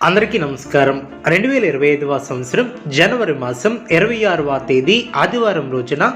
అందరికీ నమస్కారం. 2025వ సంవత్సరం జనవరి మాసం 26వ తేదీ ఆదివారం రోజున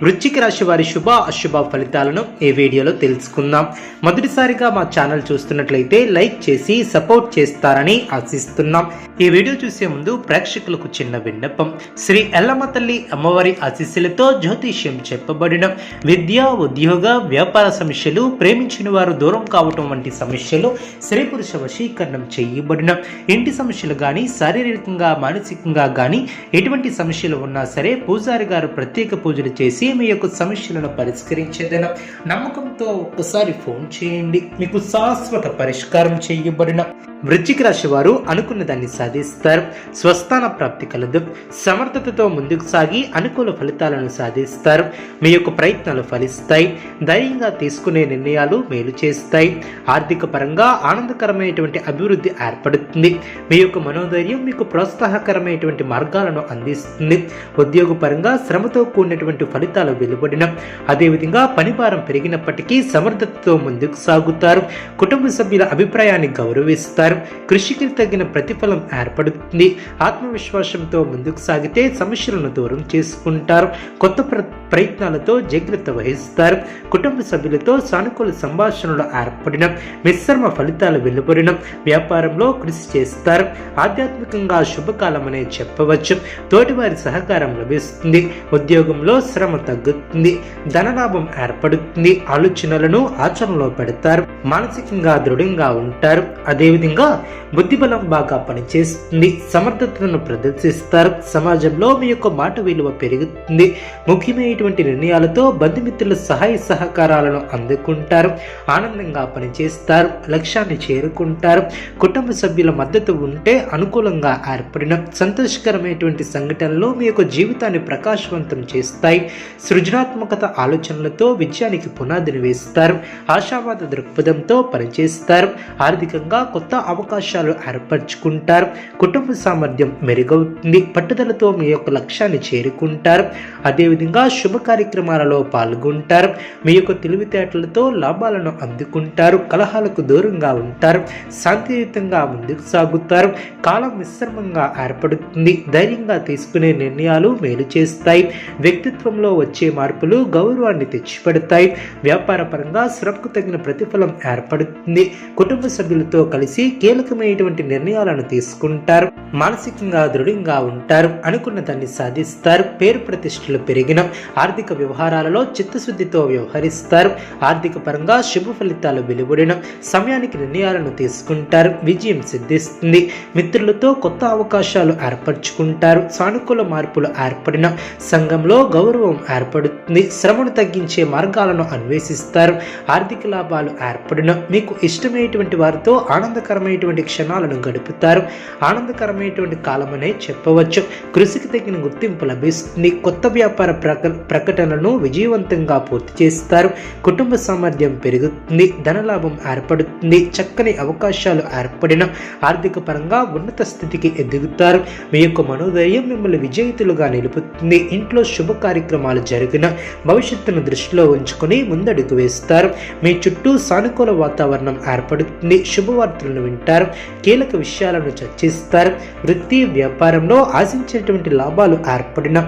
వృశ్చిక రాశి వారి శుభ అశుభ ఫలితాలను ఈ వీడియోలో తెలుసుకుందాం. మొదటిసారిగా మా ఛానల్ చూస్తున్నట్లయితే లైక్ చేసి సపోర్ట్ చేస్తారని ఆశిస్తున్నాం. ఈ వీడియో చూసే ముందు ప్రేక్షకులకు చిన్న విన్నపం. శ్రీ ఎల్లమ్మ తల్లి అమ్మవారి ఆశీస్సులతో జ్యోతిష్యం చెప్పబడిన విద్య, ఉద్యోగ, వ్యాపార సమస్యలు, ప్రేమించిన వారు దూరం కావటం వంటి సమస్యలు, స్త్రీ పురుష వశీకరణం చేయబడిన ఇంటి సమస్యలు కానీ, శారీరకంగా మానసికంగా కానీ ఎటువంటి సమస్యలు ఉన్నా సరే పూజారి గారు ప్రత్యేక పూజలు చేసి మీ యొక్క సమస్యలను పరిష్కరించేదైనా నమ్మకంతో ఒక్కసారి ఫోన్ చేయండి. మీకు శాశ్వత పరిష్కారం చేయబడిన వృశ్చిక రాశి వారు అనుకున్న దాన్ని సాధిస్తారు. స్వస్థాన ప్రాప్తి కలదు. సమర్థతతో ముందుకు సాగి అనుకూల ఫలితాలను సాధిస్తారు. మీ యొక్క ప్రయత్నాలు ఫలిస్తాయి. ధైర్యంగా తీసుకునే నిర్ణయాలు మేలు చేస్తాయి. ఆర్థిక పరంగా ఆనందకరమైనటువంటి అభివృద్ధి ఏర్పడుతుంది. మీ యొక్క మనోధైర్యం మీకు ప్రోత్సాహకరమైనటువంటి మార్గాలను అందిస్తుంది. ఉద్యోగ పరంగా శ్రమతో కూడినటువంటి ఫలితాలు వెలువడిన అదేవిధంగా పనిభారం పెరిగినప్పటికీ సమర్థతతో ముందుకు సాగుతారు. కుటుంబ సభ్యుల అభిప్రాయాన్ని గౌరవిస్తారు. కృషికి తగిన ప్రతిఫలం ఏర్పడుతుంది. ఆత్మవిశ్వాసంతో ముందుకు సాగితే సమస్యలను దూరం చేసుకుంటారు. కొత్త ప్రయత్నాలతో జాగ్రత్త వహిస్తారు. కుటుంబ సభ్యులతో సానుకూల సంభాషణలు ఏర్పడిన మిశ్రమ ఫలితాలు వెలువడిన వ్యాపారంలో కృషి చేస్తారు. ఆధ్యాత్మికంగా శుభకాలం అనే చెప్పవచ్చు. తోటివారి సహకారం లభిస్తుంది. ఉద్యోగంలో శ్రమ తగ్గుతుంది. ధనలాభం ఏర్పడుతుంది. ఆలోచనలను ఆచరణలో పెడతారు. మానసికంగా దృఢంగా ఉంటారు. అదేవిధంగా బుద్ధిబలం బాగా పనిచేస్తుంది. సమర్థతను ప్రదర్శిస్తారు. సమాజంలో మీ యొక్క మాట విలువ పెరుగుతుంది. ముఖ్యమైనటువంటి నిర్ణయాలతో బంధుమిత్రుల సహాయ సహకారాలను అందుకుంటారు. ఆనందంగా పనిచేస్తారు. లక్ష్యాన్ని చేరుకుంటారు. కుటుంబ సభ్యుల మద్దతు ఉంటే అనుకూలంగా ఏర్పడిన సంతోషకరమైనటువంటి సంఘటనలు మీ యొక్క జీవితాన్ని ప్రకాశవంతం చేస్తాయి. సృజనాత్మకత ఆలోచనలతో విజయానికి పునాదిని వేస్తారు. ఆశావాద దృక్పథంతో పనిచేస్తారు. ఆర్థికంగా కొత్త అవకాశాలు ఏర్పరచుకుంటారు. కుటుంబ సామర్థ్యం మెరుగవుతుంది. పట్టుదలతో మీ యొక్క లక్ష్యాన్ని చేరుకుంటారు. అదేవిధంగా శుభ కార్యక్రమాలలో పాల్గొంటారు. మీ యొక్క తెలివితేటలతో లాభాలను అందుకుంటారు. కలహాలకు దూరంగా ఉంటారు. శాంతియుతంగా ముందుకు సాగుతారు. కాలం మిశ్రమంగా ఏర్పడుతుంది. ధైర్యంగా తీసుకునే నిర్ణయాలు మేలు చేస్తాయి. వ్యక్తిత్వంలో వచ్చే మార్పులు గౌరవాన్ని తెచ్చిపెడతాయి. వ్యాపార పరంగా శ్రమకు తగిన ప్రతిఫలం ఏర్పడుతుంది. కుటుంబ సభ్యులతో కలిసి కీలకమైనటువంటి నిర్ణయాలను తీసుకుంటారు. మానసికంగా దృఢంగా ఉంటారు. అనుకున్న దాన్ని సాధిస్తారు. పేరు ప్రతిష్టలు పెరిగిన ఆర్థిక వ్యవహారాలలో చిత్తశుద్ధితో వ్యవహరిస్తారు. ఆర్థిక పరంగా శుభ ఫలితాలు వెలువడిన సమయానికి నిర్ణయాలను తీసుకుంటారు. విజయం సిద్ధిస్తుంది. మిత్రులతో కొత్త అవకాశాలు ఏర్పరచుకుంటారు. సానుకూల మార్పులు ఏర్పడిన సంఘంలో గౌరవం ఏర్పడుతుంది. శ్రమను తగ్గించే మార్గాలను అన్వేషిస్తారు. ఆర్థిక లాభాలు ఏర్పడిన మీకు ఇష్టమైనటువంటి వారితో ఆనందకరమైనటువంటి క్షణాలను గడుపుతారు. ఆనందకరమైనటువంటి కాలమనే చెప్పవచ్చు. కృషికి తగిన గుర్తింపు లభిస్తుంది. కొత్త వ్యాపార ప్రకటనలను విజయవంతంగా పూర్తి చేస్తారు. కుటుంబ సామర్థ్యం పెరుగుతుంది. ధనలాభం ఏర్పడుతుంది. చక్కని అవకాశాలు ఏర్పడిన ఆర్థిక పరంగా ఉన్నత స్థితికి ఎదుగుతారు. మీ యొక్క మనోధైర్యం మిమ్మల్ని విజయితులుగా నిలుపుతుంది. ఇంట్లో శుభ కార్యక్రమాలు జరిగిన భవిష్యత్తును దృష్టిలో ఉంచుకొని ముందడుగు వేస్తారు. మీ చుట్టూ సానుకూల వాతావరణం ఏర్పడుతుంది. శుభవార్తలను వింటారు. కీలక విషయాలను చర్చిస్తారు. వృత్తి, వ్యాపారంలో ఆశించేటువంటి లాభాలు ఏర్పడిన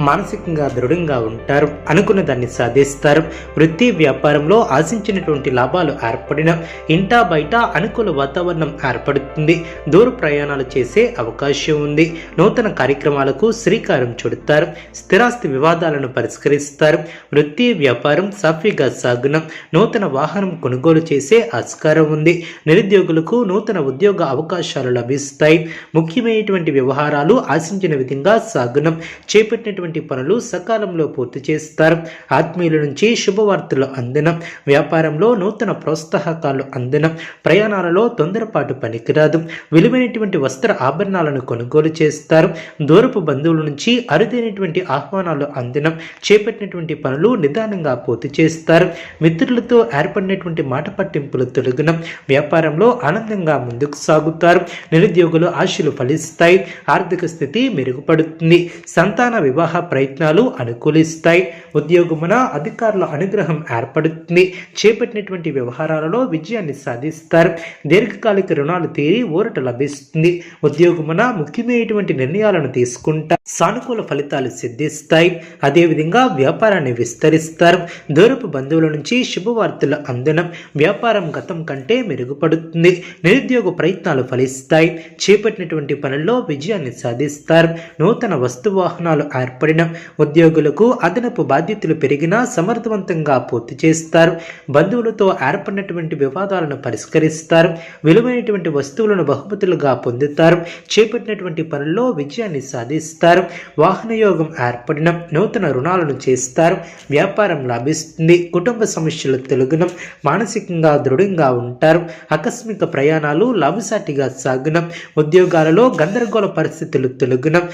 మానసికంగా దృఢంగా ఉంటారు. అనుకున్న దాన్ని సాధిస్తారు. వృత్తి, వ్యాపారంలో ఆశించినటువంటి లాభాలు ఏర్పడిన ఇంటా బయట అనుకూల వాతావరణం ఏర్పడుతుంది. దూర ప్రయాణాలు చేసే అవకాశం ఉంది. నూతన కార్యక్రమాలకు శ్రీకారం చుడతారు. స్థిరాస్తి వివాదాలను పరిష్కరిస్తారు. వృత్తి, వ్యాపారం సాఫీగా సాగున నూతన వాహనం కొనుగోలు చేసే ఆస్కారం ఉంది. నిరుద్యోగులకు నూతన ఉద్యోగ అవకాశాలు లభిస్తాయి. ముఖ్యమైనటువంటి వ్యవహారాలు ఆశించిన విధంగా సాగున చేపట్టినటువంటి పనులు సకాలంలో పూర్తి చేస్తారు. ఆత్మీయుల నుంచి శుభవార్తలు అందిన వ్యాపారంలో నూతన ప్రోత్సాహకాలు అందిన ప్రయాణాలలో తొందరపాటు పనికిరాదు. విలువైనటువంటి వస్త్ర ఆభరణాలను కొనుగోలు చేస్తారు. దూరపు బంధువుల నుంచి అరుదైనటువంటి ఆహ్వానాలు అందిన చేపట్టినటువంటి పనులు నిదానంగా పూర్తి చేస్తారు. మిత్రులతో ఏర్పడినటువంటి మాట పట్టింపులు తొలగిన వ్యాపారంలో ఆనందంగా ముందుకు సాగుతారు. నిరుద్యోగులు ఆశలు ఫలిస్తాయి. ఆర్థిక స్థితి మెరుగుపడుతుంది. సంతాన వివాహ వివాహ ప్రయత్నాలు అనుకూలిస్తాయి. ఉద్యోగమున అధికారుల అనుగ్రహం ఏర్పడుతుంది. చేపట్టినటువంటి వ్యవహారాలలో విజయాన్ని సాధిస్తారు. దీర్ఘకాలిక రుణాలు తీరి ఊరట లభిస్తుంది. ఉద్యోగమున ముఖ్యమైనటువంటి నిర్ణయాలను తీసుకుంటారు. సానుకూల ఫలితాలు సిద్ధిస్తాయి. అదేవిధంగా వ్యాపారాన్ని విస్తరిస్తారు. దూరపు బంధువుల నుంచి శుభవార్తలు అందడం, వ్యాపారం గతం కంటే మెరుగుపడుతుంది. నిరుద్యోగ ప్రయత్నాలు ఫలిస్తాయి. చేపట్టినటువంటి పనుల్లో విజయాన్ని సాధిస్తారు. నూతన వస్తు వాహనాలు ఏర్పడిన ఉద్యోగులకు అదనపు బాధ్యతలు పెరిగినా సమర్థవంతంగా పూర్తి చేస్తారు. బంధువులతో ఏర్పడినటువంటి వివాదాలను పరిష్కరిస్తారు. విలువైనటువంటి వస్తువులను బహుమతులుగా పొందుతారు. చేపట్టినటువంటి పనుల్లో విజయాన్ని సాధిస్తారు. వాహన యోగం ఏర్పడిన నూతన రుణాలను చేస్తారు. వ్యాపారం లాభిస్తుంది. కుటుంబ సమస్యలు తొలగడం, మానసికంగా దృఢంగా ఉంటారు. ఆకస్మిక ప్రయాణాలు లాభసాటిగా సాగడం, ఉద్యోగాలలో గందరగోళ పరిస్థితులు తొలగడం,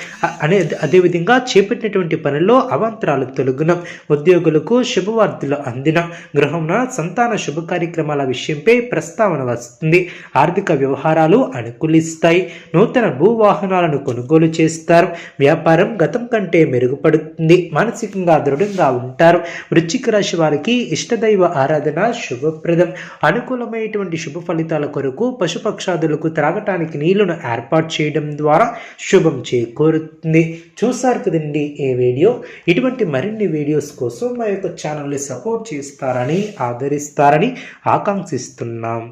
అదేవిధంగా చేపట్టినటువంటి పనుల్లో అవాంతరాలు తొలగడం, ఉద్యోగులకు శుభవార్తలు అందిన, గృహంలో సంతాన శుభ కార్యక్రమాల విషయంపై ప్రస్తావన వస్తుంది. ఆర్థిక వ్యవహారాలు అనుకూలిస్తాయి. నూతన భూవాహనాలను కొనుగోలు చేస్తారు. వ్యాపారం గతం కంటే మెరుగుపడుతుంది. మానసికంగా దృఢంగా ఉంటారు. వృశ్చిక రాశి వారికి ఇష్టదైవ ఆరాధన శుభప్రదం. అనుకూలమైనటువంటి శుభ ఫలితాల కొరకు పశుపక్షాదులకు త్రాగటానికి నీళ్లను ఏర్పాటు చేయడం ద్వారా శుభం చేకూరుతుంది. చూసారు కదండి ఈ వీడియో. ఇటువంటి మరిన్ని వీడియోస్ కోసం మా యొక్క ఛానల్ని సపోర్ట్ చేస్తారని, ఆదరిస్తారని ఆకాంక్షిస్తున్నాం.